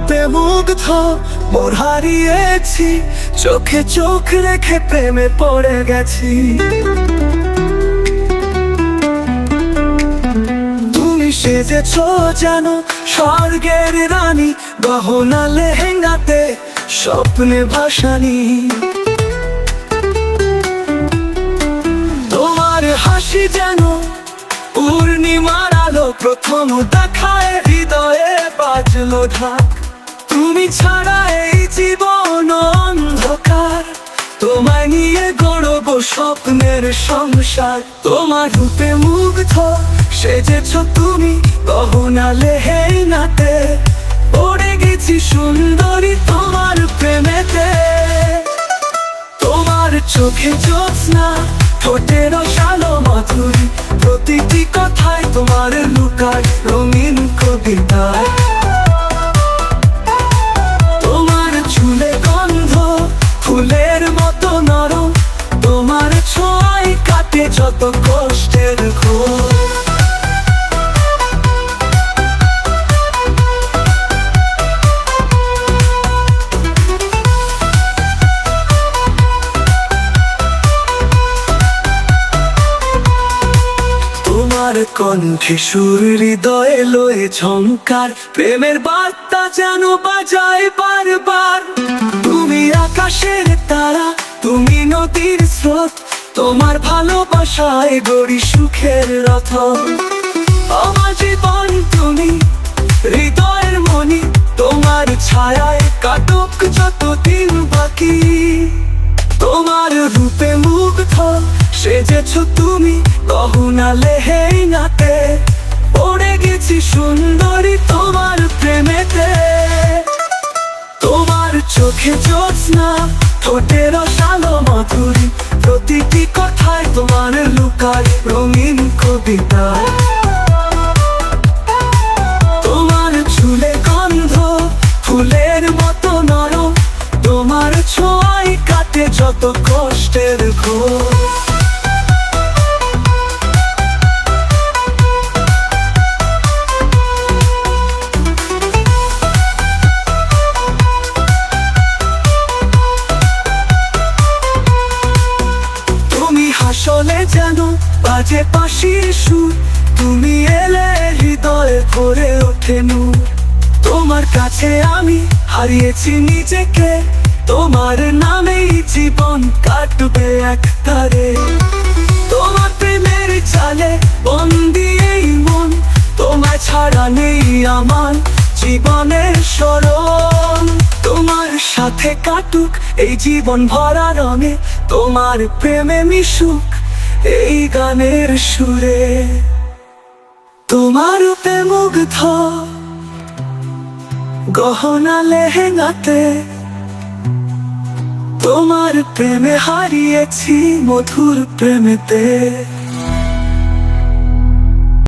রূপে মুগ্ধ মোর হারিয়েছি, চোখে চোখ রেখে প্রেমে পড়ে গেছি। তুমি সেজেছ যেন স্বর্গের রানী, গহনা লেহেঙ্গাতে স্বপ্নে ভাসানি। তোমার হাসি যেন পূর্ণিমার আলো, প্রথম দেখায় হৃদয়ে বাজলো ঢাক। তুমি ছাড়া এই জীবন অন্ধকার, তোমায় নিয়ে গড়ব স্বপ্নের সংসার। তোমার রূপে মুগ্ধ সেজেছ তুমি, গহনা লেহেঙ্গাতে পড়ে গেছি সুন্দরী তোমার প্রেমেতে। তোমার চোখে জ্যোৎস্না, ঠোঁটের রসালো মাধুরী, প্রতিটি কথায় তোমার লুকায় রঙিন কবিতায়। তোমার চুলে গন্ধ ফুলের মতো নরম, তোমার ছোঁয়ায় কাটে যত কষ্টের ঘোর। তোমার কণ্ঠে সুর হৃদয়ে লয়ে ঝংকার, প্রেমের বার্তা যেন বাজায় বারবার। তুমি আকাশের তারা, তুমি নদীর স্রোত, তোমার ভালোবাসায় গড়ি সুখের রথ। আমার জীবন তুমি হৃদয়ের মনি, তোমার ছায়ায় কাটুক যতদিন বাকি। তোমার রূপে মুগ্ধ সেজেছ তুমি, গহনা লেহেঙ্গাতে পড়ে গেছি সুন্দরী তোমার প্রেমেতে। তোমার চোখে জ্যোৎস্না, ঠোঁটে রসালো মাধুরী, প্রতিটি কথায় তোমার লুকায় রঙিন কবিতায়। তোমার চুলে গন্ধ ফুলের মতো নরম, তোমার ছোঁয়ায় কাটে যত কষ্টের ঘোর। আসলে যেন বাজে পাশির সুর, তুমি এলে হৃদয়ে ভরে ওঠে নূর। তোমার কাছে আমি হারিয়েছি নিজেকে, তোমার নামেই জীবন কাটবে একতারে। তোমার প্রেমের চালে বন্দি এই মন, তোমায় ছাড়া নেই আমার জীবনের স্মরণ। তোমার সাথে কাটুক এই জীবন ভরা রঙে, তোমার প্রেমে মিশুক এই গানের সুরে। তোমার রূপে মুগ্ধ গহনা লেহেঙ্গাতে, তোমার প্রেমে হারিয়েছি মধুর প্রেমেতে।